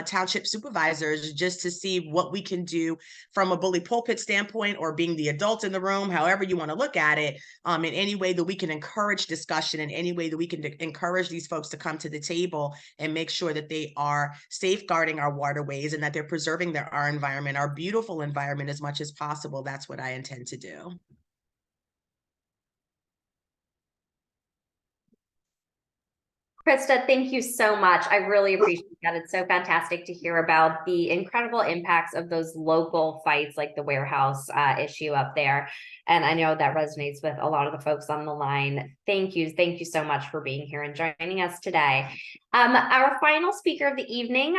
township supervisors, just to see what we can do from a bully pulpit standpoint, or being the adult in the room, however you want to look at it, in any way that we can encourage discussion, in any way that we can encourage these folks to come to the table and make sure that they are safeguarding our waterways and that they're preserving our environment, our beautiful environment, as much as possible. That's what I intend to do. Krista, thank you so much. I really appreciate that. It's so fantastic to hear about the incredible impacts of those local fights, like the warehouse issue up there. And I know that resonates with a lot of the folks on the line. Thank you. Thank you so much for being here and joining us today. Our final speaker of the evening,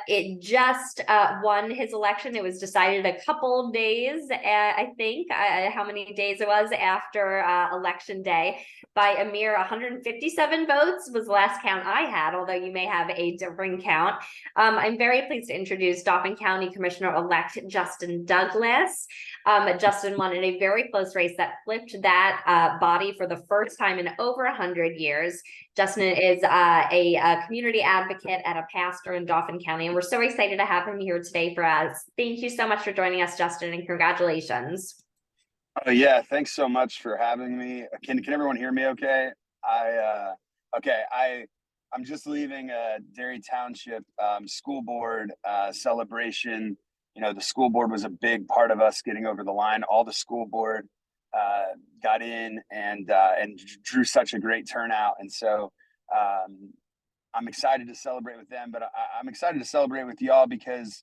it just won his election. It was decided a couple days, I think, how many days it was after election day, by a mere 157 votes was the last count I had, although you may have a different count. I'm very pleased to introduce Dauphin County Commissioner-elect Justin Douglas. Justin won in a very close race that flipped that body for the first time in over 100 years. Justin is a community advocate and a pastor in Dauphin County, and we're so excited to have him here today for us. Thank you so much for joining us, Justin, and congratulations. Oh yeah, thanks so much for having me. Can everyone hear me okay? I'm just leaving a Derry Township school board celebration. You know, the school board was a big part of us getting over the line. All the school board got in and drew such a great turnout. And so I'm excited to celebrate with them, but I'm excited to celebrate with y'all because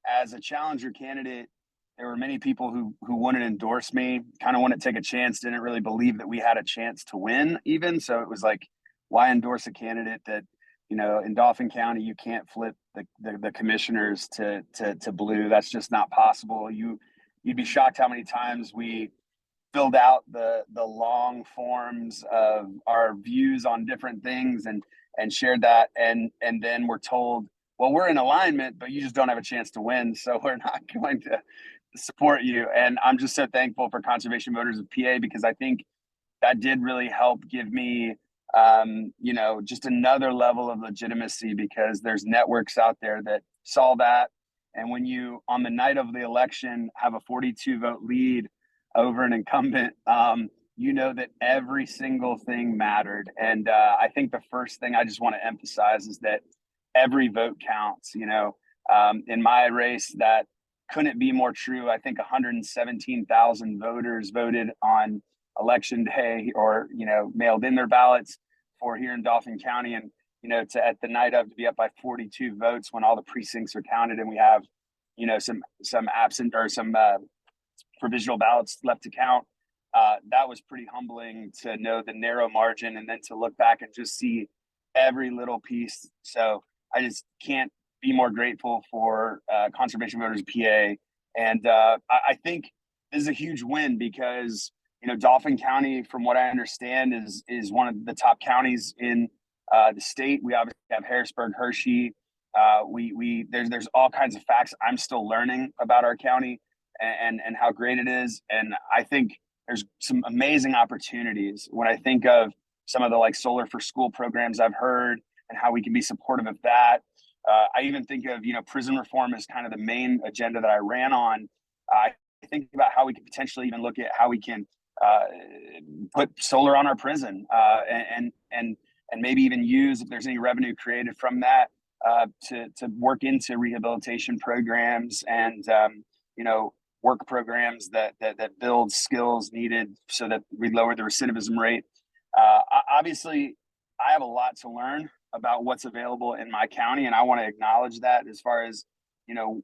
as a challenger candidate, there were many people who wouldn't endorse me, kind of wouldn't take a chance, didn't really believe that we had a chance to win even. So it was like, why endorse a candidate that, you know, in Dauphin County, you can't flip the commissioners to blue. That's just not possible. You'd be shocked how many times we filled out the long forms of our views on different things and shared that. And then we're told, well, we're in alignment, but you just don't have a chance to win. So we're not going to support you. And I'm just so thankful for Conservation Voters of PA, because I think that did really help give me, you know, just another level of legitimacy, because there's networks out there that saw that. And when you, on the night of the election, have a 42 vote lead over an incumbent, you know that every single thing mattered. And I think the first thing I just want to emphasize is that every vote counts. You know, in my race, that couldn't be more true. I think 117,000 voters voted on election day, or, you know, mailed in their ballots for here in Dauphin County. And, you know, at the night of, to be up by 42 votes when all the precincts are counted and we have, you know, some absent or some provisional ballots left to count. That was pretty humbling to know the narrow margin, and then to look back and just see every little piece. So I just can't be more grateful for Conservation Voters PA. And I think this is a huge win, because, you know, Dauphin County, from what I understand, is one of the top counties in the state. We obviously have Harrisburg, Hershey. There's all kinds of facts I'm still learning about our county and how great it is. And I think there's some amazing opportunities when I think of some of the like solar for school programs I've heard and how we can be supportive of that. I even think of, you know, prison reform as kind of the main agenda that I ran on. I think about how we could potentially even look at how we can put solar on our prison and maybe even use, if there's any revenue created from that, to work into rehabilitation programs and, you know, work programs that build skills needed so that we lower the recidivism rate. Obviously, I have a lot to learn about what's available in my county, and I want to acknowledge that as far as, you know,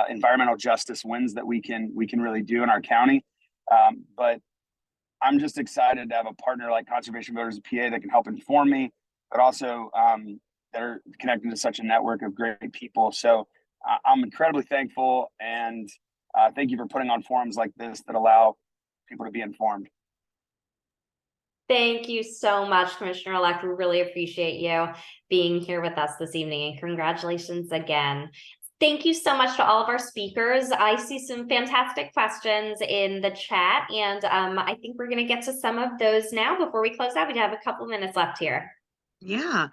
environmental justice wins that we can really do in our county. But I'm just excited to have a partner like Conservation Voters of PA that can help inform me, but also they're connected to such a network of great people. So I'm incredibly thankful, and thank you for putting on forums like this that allow people to be informed. Thank you so much, Commissioner-elect. We really appreciate you being here with us this evening, and congratulations again. Thank you so much to all of our speakers. I see some fantastic questions in the chat, and I think we're going to get to some of those now before we close out. We have a couple minutes left here. Yeah.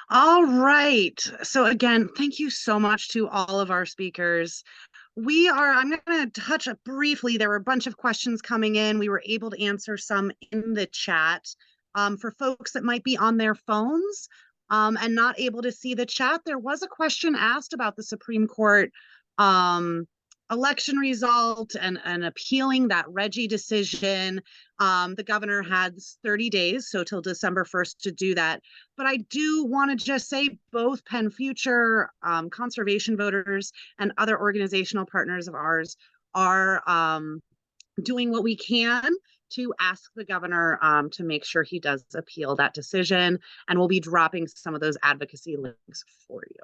All right. So again, thank you so much to all of our speakers. I'm going to touch up briefly. There were a bunch of questions coming in. We were able to answer some in the chat. For folks that might be on their phones and not able to see the chat, there was a question asked about the Supreme Court election result and appealing that Reggie decision. The governor had 30 days, so till December 1st to do that. But I do want to just say both PennFuture, conservation voters, and other organizational partners of ours are doing what we can to ask the governor to make sure he does appeal that decision. And we'll be dropping some of those advocacy links for you.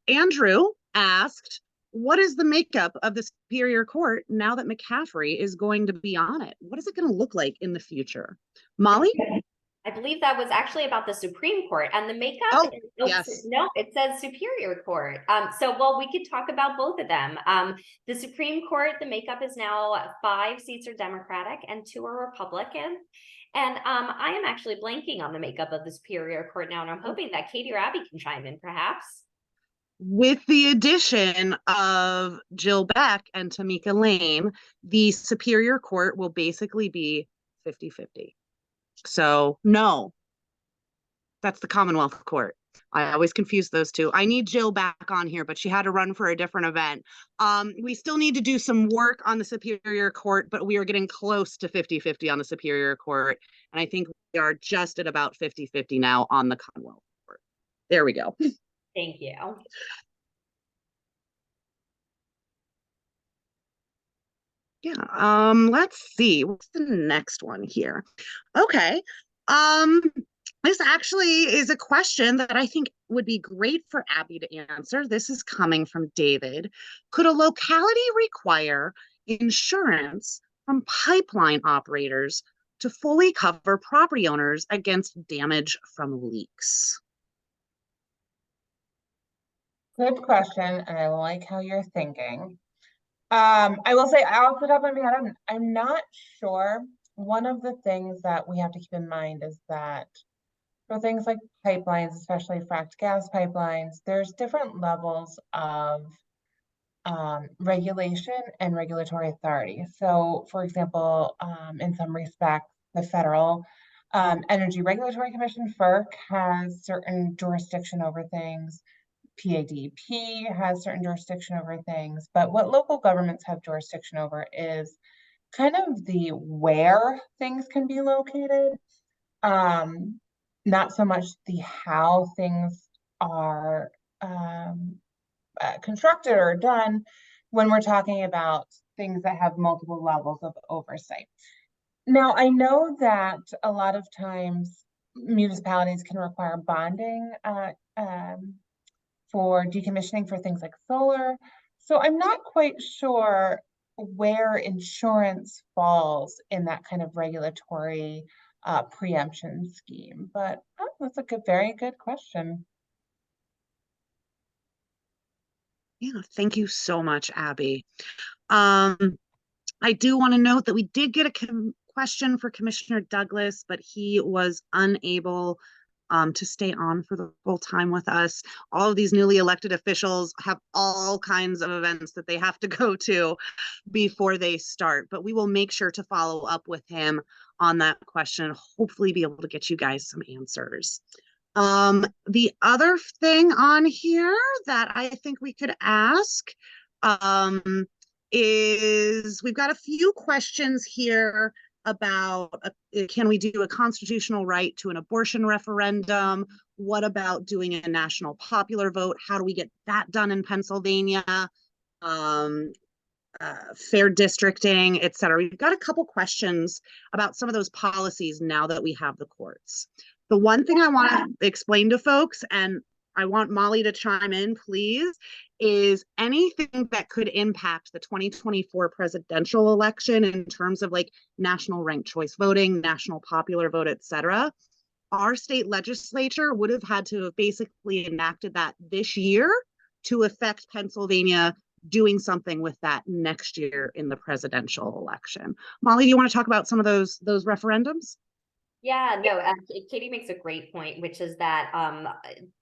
Andrew asked, what is the makeup of the Superior Court now that McCaffrey is going to be on it? What is it going to look like in the future? Molly? I believe that was actually about the Supreme Court, and the makeup. Oh, yes. No, it says Superior Court. Well, we could talk about both of them. The Supreme Court, the makeup is now 5 seats are Democratic and 2 are Republican. And I am actually blanking on the makeup of the Superior Court now, and I'm hoping that Katie or Abby can chime in, perhaps. With the addition of Jill Beck and Tamika Lane, the Superior Court will basically be 50-50. So no, that's the Commonwealth Court. I always confuse those two. I need Jill back on here, but she had to run for a different event. We still need to do some work on the Superior Court, but we are getting close to 50-50 on the Superior Court. And I think we are just at about 50-50 now on the Commonwealth Court. There we go. Thank you. Yeah, let's see. What's the next one here? Okay. This actually is a question that I think would be great for Abby to answer. This is coming from David. Could a locality require insurance from pipeline operators to fully cover property owners against damage from leaks? Good question, and I like how you're thinking. I will say, off the top of my head, I'm not sure. One of the things that we have to keep in mind is that for things like pipelines, especially fracked gas pipelines, there's different levels of regulation and regulatory authority. So, for example, in some respects, the Federal Energy Regulatory Commission, FERC, has certain jurisdiction over things. PADP has certain jurisdiction over things, but what local governments have jurisdiction over is kind of the where things can be located, not so much the how things are constructed or done when we're talking about things that have multiple levels of oversight. Now, I know that a lot of times municipalities can require bonding for decommissioning for things like solar. So I'm not quite sure where insurance falls in that kind of regulatory preemption scheme, but that's a very good question. Yeah, thank you so much, Abby. I do want to note that we did get a question for Commissioner Douglas, but he was unable to stay on for the full time with us. All of these newly elected officials have all kinds of events that they have to go to before they start, but we will make sure to follow up with him on that question, hopefully be able to get you guys some answers. The other thing on here that I think we could ask is we've got a few questions here about can we do a constitutional right to an abortion referendum? What about doing a national popular vote? How do we get that done in Pennsylvania? Fair districting, et cetera. We've got a couple questions about some of those policies now that we have the courts. The one thing I want to explain to folks, and I want Molly to chime in, please, is anything that could impact the 2024 presidential election in terms of like national ranked choice voting, national popular vote, et cetera. Our state legislature would have had to have basically enacted that this year to affect Pennsylvania doing something with that next year in the presidential election. Molly, do you want to talk about some of those referendums? Yeah, no, Katie makes a great point, which is that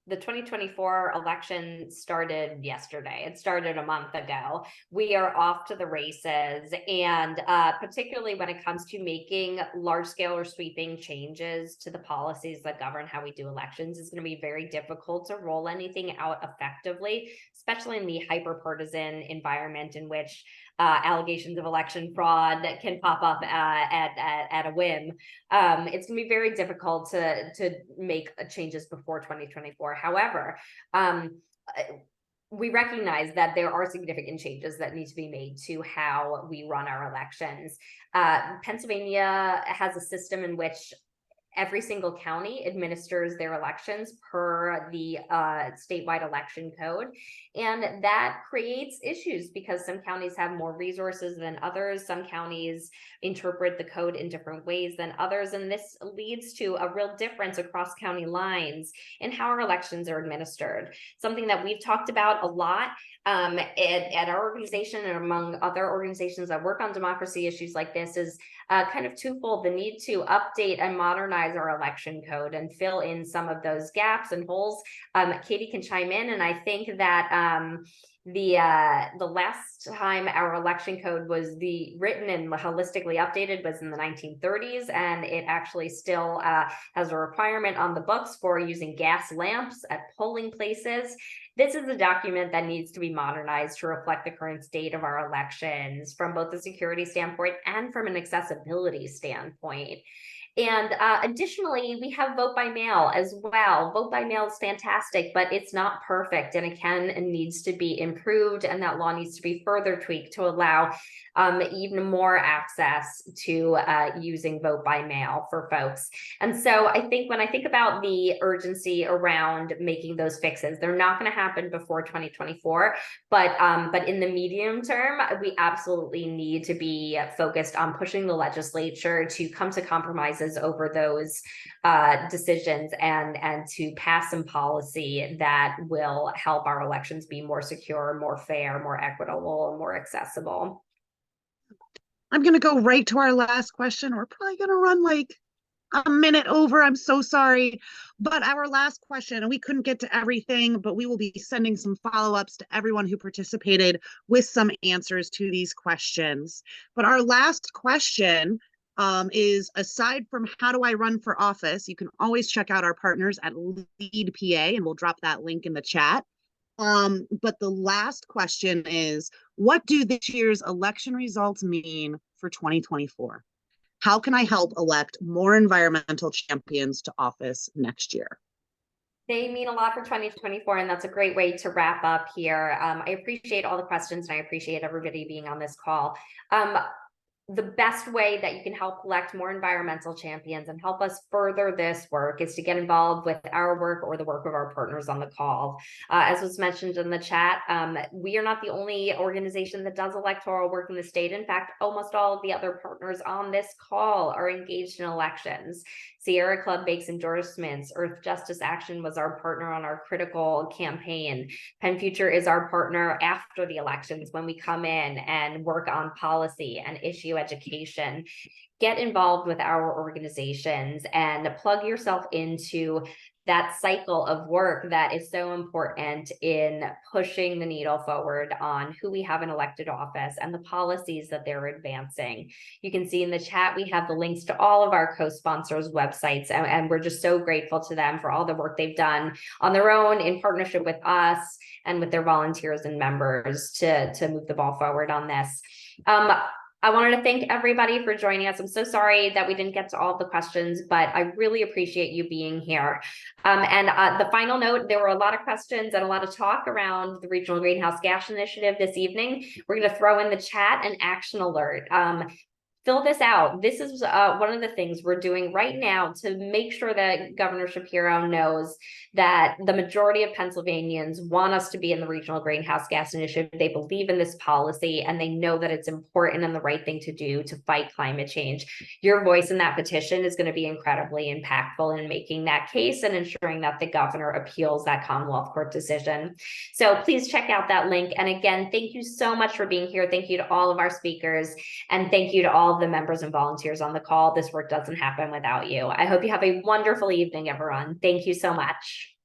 the 2024 election started yesterday. It started a month ago. We are off to the races, and particularly when it comes to making large scale or sweeping changes to the policies that govern how we do elections, it's going to be very difficult to roll anything out effectively, especially in the hyper-partisan environment in which allegations of election fraud that can pop up at a whim. It's going to be very difficult to make changes before 2024. However, we recognize that there are significant changes that need to be made to how we run our elections. Pennsylvania has a system in which every single county administers their elections per the statewide election code. And that creates issues because some counties have more resources than others. Some counties interpret the code in different ways than others. And this leads to a real difference across county lines in how our elections are administered. Something that we've talked about a lot at our organization and among other organizations that work on democracy issues like this is kind of twofold: the need to update and modernize our election code and fill in some of those gaps and holes. Katie can chime in, and I think that the last time our election code was written and holistically updated was in the 1930s, and it actually still has a requirement on the books for using gas lamps at polling places. This is a document that needs to be modernized to reflect the current state of our elections from both a security standpoint and from an accessibility standpoint. And additionally, we have vote by mail as well. Vote by mail is fantastic, but it's not perfect, and it can and needs to be improved. And that law needs to be further tweaked to allow even more access to using vote by mail for folks. And so I think when I think about the urgency around making those fixes, they're not going to happen before 2024, but in the medium term, we absolutely need to be focused on pushing the legislature to come to compromises over those decisions and to pass some policy that will help our elections be more secure, more fair, more equitable, and more accessible. I'm going to go right to our last question. We're probably going to run like a minute over. I'm so sorry. But our last question, and we couldn't get to everything, but we will be sending some follow-ups to everyone who participated with some answers to these questions. But our last question is, aside from how do I run for office, you can always check out our partners at Lead PA, and we'll drop that link in the chat. But the last question is, what do this year's election results mean for 2024? How can I help elect more environmental champions to office next year? They mean a lot for 2024, and that's a great way to wrap up here. I appreciate all the questions, and I appreciate everybody being on this call. The best way that you can help elect more environmental champions and help us further this work is to get involved with our work or the work of our partners on the call. As was mentioned in the chat, we are not the only organization that does electoral work in the state. In fact, almost all of the other partners on this call are engaged in elections. Sierra Club makes endorsements. Earth Justice Action was our partner on our critical campaign. PennFuture is our partner after the elections when we come in and work on policy and issue education. Get involved with our organizations and plug yourself into that cycle of work that is so important in pushing the needle forward on who we have in elected office and the policies that they're advancing. You can see in the chat, we have the links to all of our co-sponsors' websites, and we're just so grateful to them for all the work they've done on their own in partnership with us and with their volunteers and members to move the ball forward on this. I wanted to thank everybody for joining us. I'm so sorry that we didn't get to all the questions, but I really appreciate you being here. And the final note, there were a lot of questions and a lot of talk around the Regional Greenhouse Gas Initiative this evening. We're going to throw in the chat an action alert. fill this out. This is one of the things we're doing right now to make sure that Governor Shapiro knows that the majority of Pennsylvanians want us to be in the Regional Greenhouse Gas Initiative. They believe in this policy, and they know that it's important and the right thing to do to fight climate change. Your voice in that petition is going to be incredibly impactful in making that case and ensuring that the governor appeals that Commonwealth Court decision. So please check out that link. And again, thank you so much for being here. Thank you to all of our speakers, and thank you to all of the members and volunteers on the call. This work doesn't happen without you. I hope you have a wonderful evening, everyone. Thank you so much.